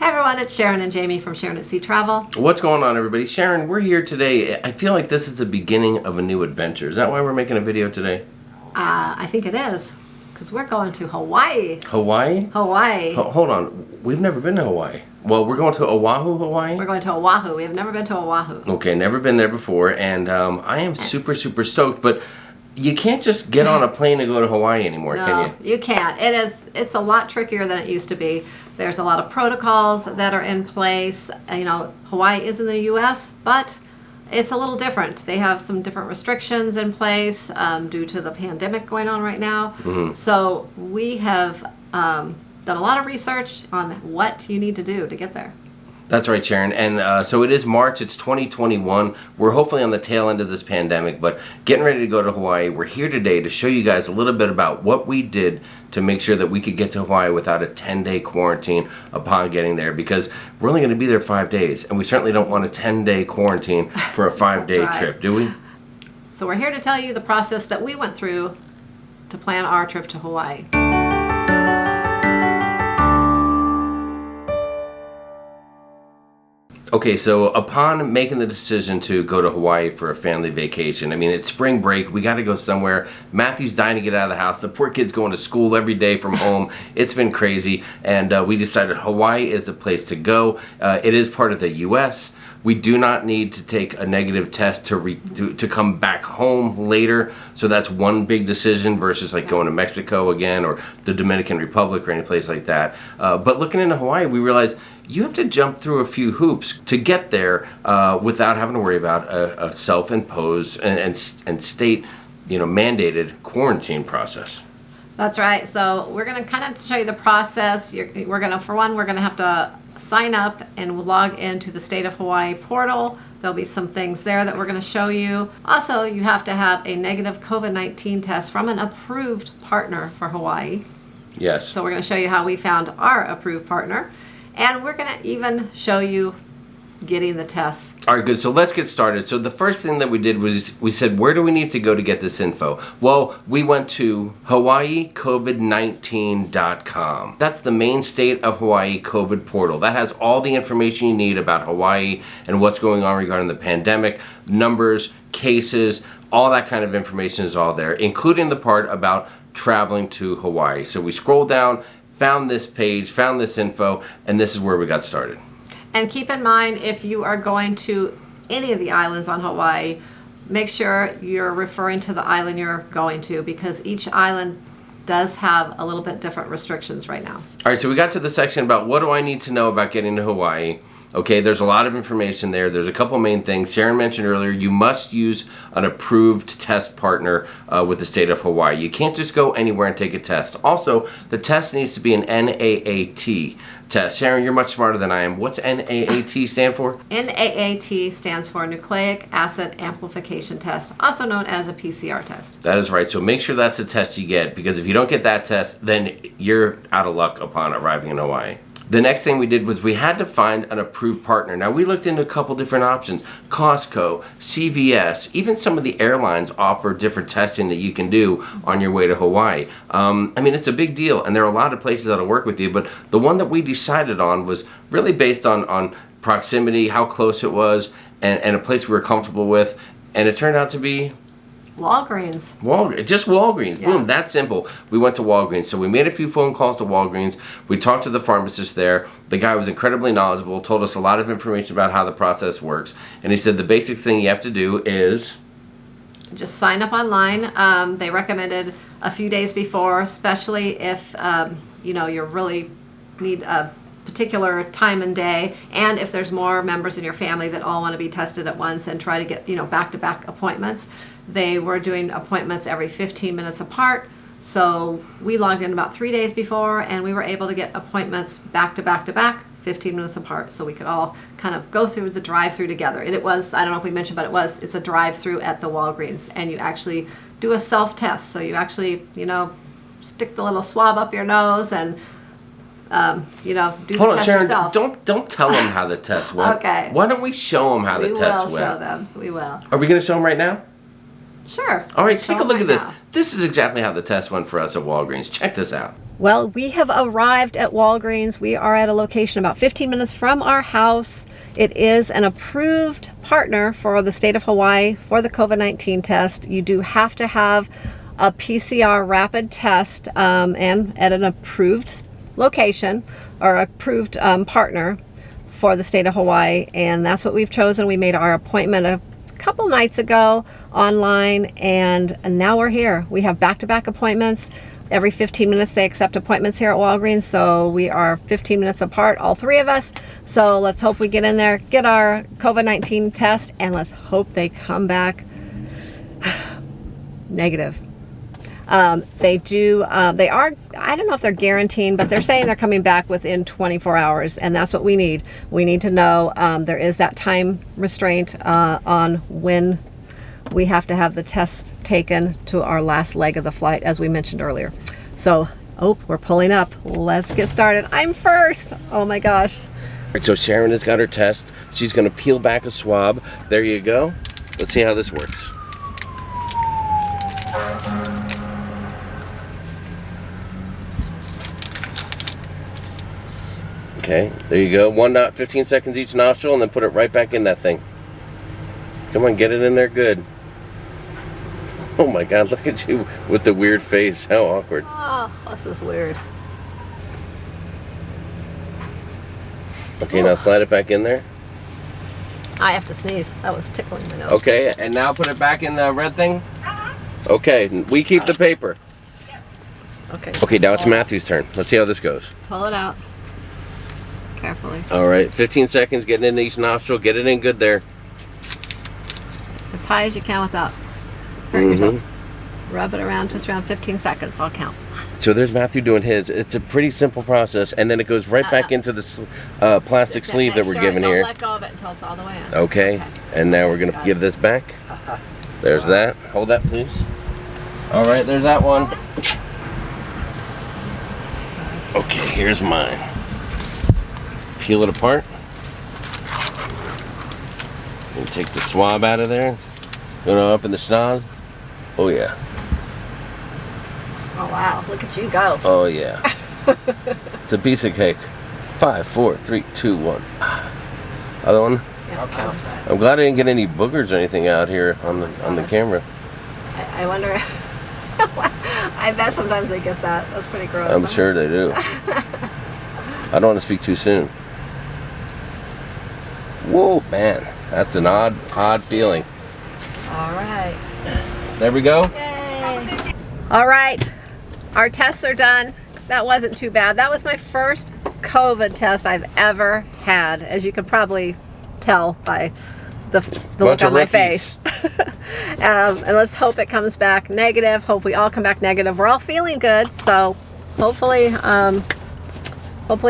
Hey everyone, it's Sharon and Jamie from Sharonatsea Travel. What's going on, everybody? Sharon, we're here today. I feel like this is the beginning of a new adventure. Is that why we're making a video today? I think it is, because we're going to Hawaii. Hawaii? Hawaii. Hold on. We've never been to Hawaii. Well, we're going to Oahu, Hawaii? We're going to Oahu. We have never been to Oahu. Okay, never been there before, and I am super stoked, but you can't just get on a plane and go to Hawaii anymore, can you? You can't. It's a lot trickier than it used to be. There's a lot of protocols that are in place. You know, Hawaii is in the U.S., but it's a little different. They have some different restrictions in place due to the pandemic going on right now. Mm-hmm. So we have done a lot of research on what you need to do to get there. That's right, Sharon. And so it is March, it's 2021. We're hopefully on the tail end of this pandemic, but getting ready to go to Hawaii. We're here today to show you guys a little bit about what we did to make sure that we could get to Hawaii without a 10-day quarantine upon getting there, because we're only going to be there 5 days, and we certainly don't want a 10-day quarantine for a 5-day right. trip, do we? So we're here to tell you the process that we went through to plan our trip to Hawaii. Okay, so upon making the decision to go to Hawaii for a family vacation, I mean, it's spring break, we got to go somewhere. Matthew's dying to get out of the house. The poor kid's going to school every day from home. It's been crazy, and we decided Hawaii is the place to go. It is part of the U.S. We do not need to take a negative test to come back home later, so that's one big decision versus like going to Mexico again or the Dominican Republic or any place like that. But looking into Hawaii, we realized you have to jump through a few hoops to get there without having to worry about a self-imposed and state, mandated quarantine process. That's right. So we're going to kind of show you the process. We're going to have to sign up and log into the State of Hawaii portal. There'll be some things there that we're going to show you. Also, you have to have a negative COVID-19 test from an approved partner for Hawaii. Yes. So we're going to show you how we found our approved partner. And we're going to even show you getting the tests. All right, good. So let's get started. So the first thing that we did was we said, where do we need to go to get this info? Well, we went to hawaiicovid19.com. That's the main state of Hawaii COVID portal. That has all the information you need about Hawaii and what's going on regarding the pandemic, numbers, cases, all that kind of information is all there, including the part about traveling to Hawaii. So we scrolled down, found this page, found this info, and this is where we got started. And keep in mind, if you are going to any of the islands on Hawaii, make sure you're referring to the island you're going to, because each island does have a little bit different restrictions right now. All right, so we got to the section about what do I need to know about getting to Hawaii. Okay, there's a lot of information there. There's a couple main things. Sharon mentioned earlier, you must use an approved test partner with the state of Hawaii. You can't just go anywhere and take a test. Also, the test needs to be an NAAT test. Sharon, you're much smarter than I am. What's NAAT stand for? NAAT stands for Nucleic Acid Amplification Test, also known as a PCR test. That is right. So make sure that's the test you get, because if you don't get that test, then you're out of luck upon arriving in Hawaii. The next thing we did was we had to find an approved partner. Now, we looked into a couple different options. Costco, CVS, even some of the airlines offer different testing that you can do on your way to Hawaii. It's a big deal, and there are a lot of places that'll work with you, but the one that we decided on was really based on proximity, how close it was, and a place we were comfortable with, and it turned out to be Walgreens. Just Walgreens. Yeah. Boom, that simple. We went to Walgreens. So we made a few phone calls to Walgreens. We talked to the pharmacist there. The guy was incredibly knowledgeable, told us a lot of information about how the process works. And he said the basic thing you have to do is just sign up online. They recommended a few days before, especially if you really need a particular time and day, and if there's more members in your family that all want to be tested at once, and try to get back-to-back appointments. They were doing appointments every 15 minutes apart, so we logged in about 3 days before, and we were able to get appointments back to back to back, 15 minutes apart, so we could all kind of go through the drive-through together. And it was, I don't know if we mentioned, but it's a drive-through at the Walgreens, and you actually do a self-test. So you actually stick the little swab up your nose and do the test Sharon, yourself. Don't tell them how the test went. Okay. Why don't we show them how the test went? We will show them. We will. Are we going to show them right now? Sure. All right, Show take a look them at this. right now. This is exactly how the test went for us at Walgreens. Check this out. Well, we have arrived at Walgreens. We are at a location about 15 minutes from our house. It is an approved partner for the state of Hawaii for the COVID-19 test. You do have to have a PCR rapid test and at an approved location or approved partner for the state of Hawaii, and that's what we've chosen. We made our appointment a couple nights ago online, and now we're here. We have back-to-back appointments. Every 15 minutes they accept appointments here at Walgreens, so we are 15 minutes apart, all three of us. So let's hope we get in there, get our COVID-19 test, and let's hope they come back negative. They are, I don't know if they're guaranteeing, but they're saying they're coming back within 24 hours, and that's what we need. We need to know there is that time restraint on when we have to have the test taken to our last leg of the flight, as we mentioned earlier. So, we're pulling up. Let's get started. I'm first. Oh my gosh. All right, so Sharon has got her test. She's going to peel back a swab. There you go. Let's see how this works. Okay, there you go. 15 seconds each nostril, and then put it right back in that thing. Come on, get it in there good. Oh my God, look at you with the weird face. How awkward. Oh, this is weird. Okay, now slide it back in there. I have to sneeze. That was tickling my nose. Okay, and now put it back in the red thing. Okay, we keep the paper. Okay. Okay, now it's Matthew's turn. Let's see how this goes. Pull it out. Carefully. All right, 15 seconds, getting in each nostril. Get it in good there. As high as you can without hurting yourself. Rub it around, twist around 15 seconds. I'll count. So there's Matthew doing his. It's a pretty simple process, and then it goes right back into the plastic sleeve that we're giving here. Don't let go of it until it's all the way in. Okay, and now we're gonna give this back. There's that. Hold that, please. All right, there's that one. Okay, here's mine. Peel it apart. And take the swab out of there. Up in the schnoz. Oh yeah. Oh wow, look at you go. Oh yeah. It's a piece of cake. 5, 4, 3, 2, 1. Other one. Yeah, okay. I'm glad I didn't get any boogers or anything out here on the camera. I wonder. I bet sometimes they get that. That's pretty gross. I'm sure they do. I don't want to speak too soon. Whoa, man, that's an odd feeling. All right. There we go. Yay. All right, our tests are done. That wasn't too bad. That was my first COVID test I've ever had, as you can probably tell by the look on my face. And let's hope it comes back negative. Hope we all come back negative. We're all feeling good, so hopefully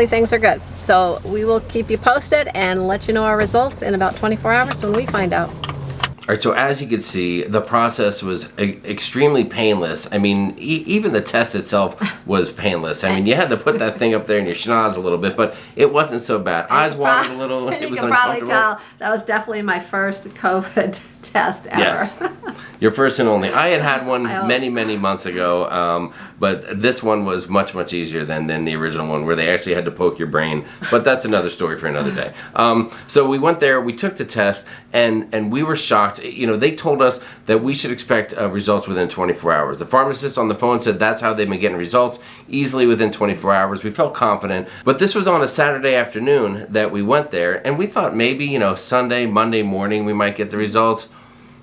things are good. So we will keep you posted and let you know our results in about 24 hours when we find out. All right, so as you can see, the process was extremely painless. I mean, even the test itself was painless. I mean, you had to put that thing up there in your schnoz a little bit, but it wasn't so bad. Eyes watered a little. It was uncomfortable. You can probably tell that was definitely my first COVID test ever. Yes, your first and only. I had one many months ago, but this one was much easier than the original one, where they actually had to poke your brain. But that's another story for another day. So we went there, we took the test, and we were shocked. You know, they told us that we should expect results within 24 hours. The pharmacist on the phone said that's how they've been getting results, easily within 24 hours. We felt confident, but this was on a Saturday afternoon that we went there, and we thought maybe, Sunday, Monday morning we might get the results.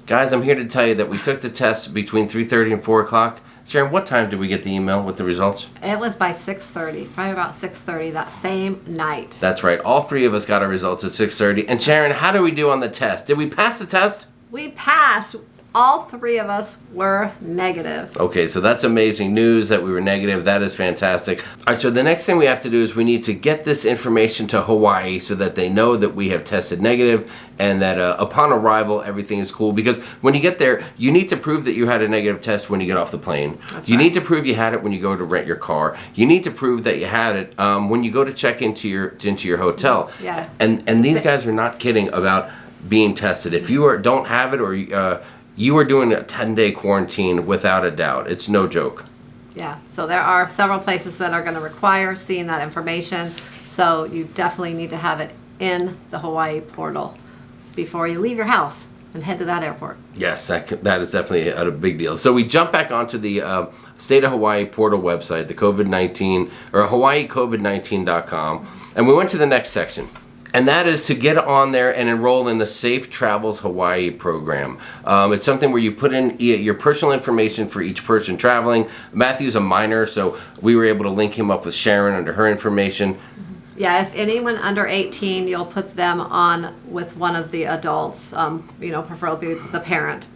Guys, I'm here to tell you that we took the test between 3:30 and 4 o'clock. Sharon, what time did we get the email with the results? It was by 6:30, probably about 6:30 that same night. That's right. All three of us got our results at 6:30. And Sharon, how did we do on the test? Did we pass the test? We passed. All three of us were negative. Okay, so that's amazing news that we were negative. That is fantastic. All right, so the next thing we have to do is we need to get this information to Hawaii so that they know that we have tested negative and that upon arrival, everything is cool. Because when you get there, you need to prove that you had a negative test when you get off the plane. You need to prove you had it when you go to rent your car. You need to prove that you had it when you go to check into your hotel. Yeah. And these guys are not kidding about being tested. If you don't have it or you are doing a 10-day quarantine without a doubt. It's no joke. Yeah, so there are several places that are going to require seeing that information. So you definitely need to have it in the Hawaii portal before you leave your house and head to that airport. Yes, that is definitely a big deal. So we jump back onto the State of Hawaii portal website, the COVID-19, or hawaiicovid19.com, and we went to the next section. And that is to get on there and enroll in the Safe Travels Hawaii program. It's something where you put in your personal information for each person traveling. Matthew's a minor, so we were able to link him up with Sharon under her information. Yeah, if anyone under 18, you'll put them on with one of the adults, preferably the parent,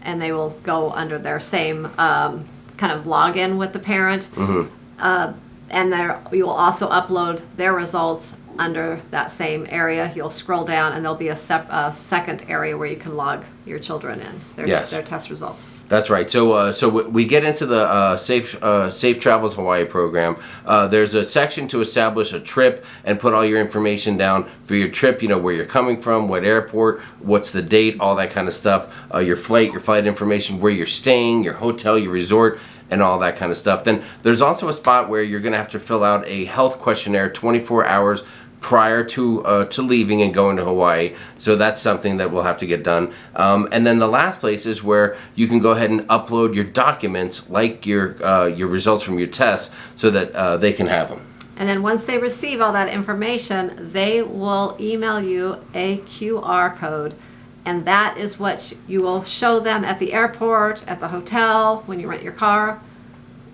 and they will go under their same kind of login with the parent. And you will also upload their results under that same area. You'll scroll down and there'll be a second area where you can log your children in, their test results. That's right. So we get into the Safe Travels Hawaii program. There's a section to establish a trip and put all your information down for your trip, where you're coming from, what airport, what's the date, all that kind of stuff, your flight information, where you're staying, your hotel, your resort, and all that kind of stuff. Then there's also a spot where you're going to have to fill out a health questionnaire 24 hours prior to leaving and going to Hawaii. So that's something that we'll have to get done. And then the last place is where you can go ahead and upload your documents, like your results from your tests, so that they can have them. And then once they receive all that information, they will email you a QR code. And that is what you will show them at the airport, at the hotel, when you rent your car.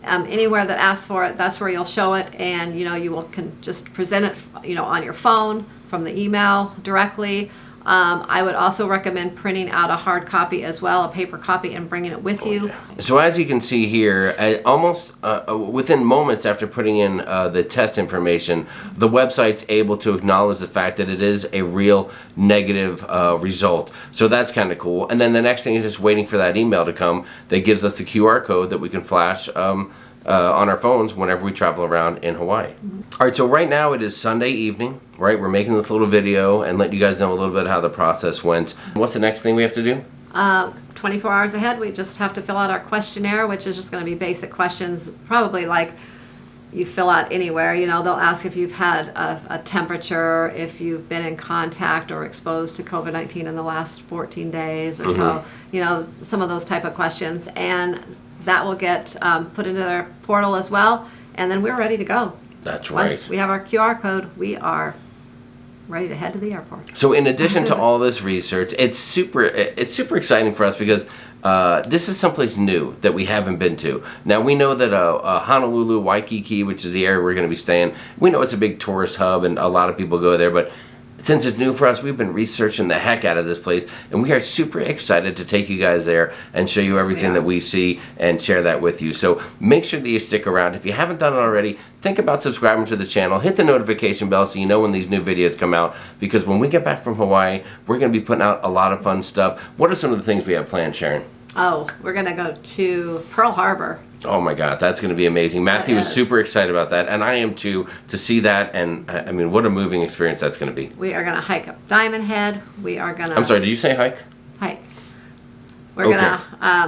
Anywhere that asks for it, that's where you'll show it, and you can just present it, on your phone from the email directly. I would also recommend printing out a hard copy as well, a paper copy, and bringing it with you. So as you can see here, almost within moments after putting in the test information, the website's able to acknowledge the fact that it is a real negative result. So that's kind of cool. And then the next thing is just waiting for that email to come that gives us the QR code that we can flash on our phones whenever we travel around in Hawaii. All right, so right now it is Sunday evening, right? We're making this little video and let you guys know a little bit how the process went. What's the next thing we have to do? 24 hours ahead, we just have to fill out our questionnaire, which is just going to be basic questions, probably like you fill out anywhere. They'll ask if you've had a temperature, if you've been in contact or exposed to COVID-19 in the last 14 days or so, some of those type of questions. And that will get put into their portal as well, and then we're ready to go. That's right. Once we have our QR code, we are ready to head to the airport. So in addition to all this research, it's super exciting for us because this is someplace new that we haven't been to. Now we know that Honolulu, Waikiki, which is the area we're going to be staying, we know it's a big tourist hub and a lot of people go there, but since it's new for us, we've been researching the heck out of this place, and we are super excited to take you guys there and show you everything that we see and share that with you. So make sure that you stick around. If you haven't done it already, think about subscribing to the channel. Hit the notification bell so you know when these new videos come out, because when we get back from Hawaii, we're going to be putting out a lot of fun stuff. What are some of the things we have planned, Sharon? Oh, we're going to go to Pearl Harbor. Oh my God, that's going to be amazing. Matthew is super excited about that, and I am too, to see that, and I mean, what a moving experience that's going to be. We are going to hike up Diamond Head. We are going to... I'm sorry, did you say hike? Hike. We're going to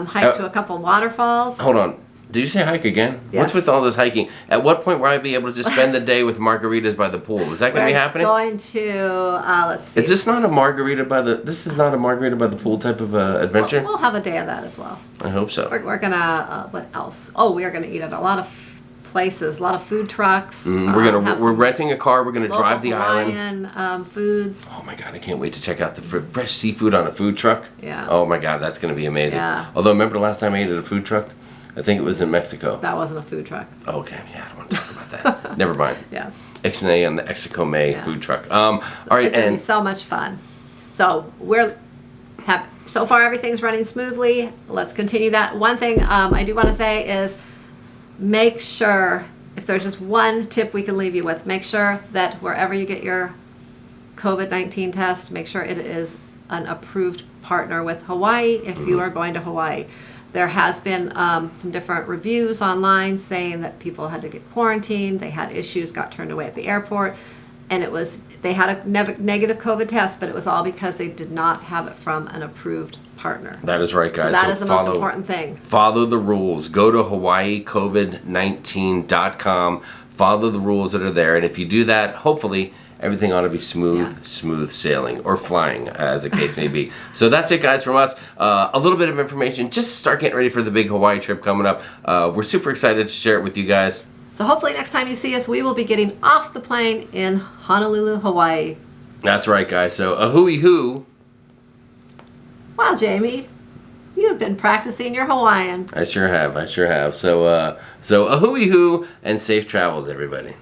hike to a couple waterfalls. Hold on. Did you say hike again? Yes. What's with all this hiking? At what point will I be able to just spend the day with margaritas by the pool? Is that going to be happening? We're going to, let's see. Is this not a margarita by the, this is not a margarita by the pool type of adventure? We'll have a day of that as well. I hope so. We're going to, what else? Oh, we are going to eat at a lot of places, a lot of food trucks. We're renting a car. We're going to drive the Hawaiian, island. Foods. Oh my God, I can't wait to check out the fresh seafood on a food truck. Yeah. Oh my God, that's going to be amazing. Yeah. Although, remember the last time I ate at a food truck? I think it was in Mexico. That wasn't a food truck. Okay, yeah, I don't want to talk about that. Never mind. Yeah. Ixnay and the Exicome food truck. All right, it's gonna be so much fun. So so far everything's running smoothly. Let's continue that. One thing I do want to say is make sure, if there's just one tip we can leave you with, make sure that wherever you get your COVID-19 test, make sure it is an approved partner with Hawaii if you are going to Hawaii. There has been some different reviews online saying that people had to get quarantined, they had issues, got turned away at the airport. and they had a negative COVID test, but it was all because they did not have it from an approved partner. That is right, guys. So that is the most important thing. Follow the rules. Go to hawaiicovid19.com. Follow the rules that are there, and if you do that, hopefully everything ought to be smooth sailing, or flying, as the case may be. So that's it, guys, from us. A little bit of information. Just start getting ready for the big Hawaii trip coming up. We're super excited to share it with you guys. So hopefully next time you see us, we will be getting off the plane in Honolulu, Hawaii. That's right, guys. So a hooey hoo. Wow, Jamie, you have been practicing your Hawaiian. I sure have. So a hooey hoo, and safe travels, everybody.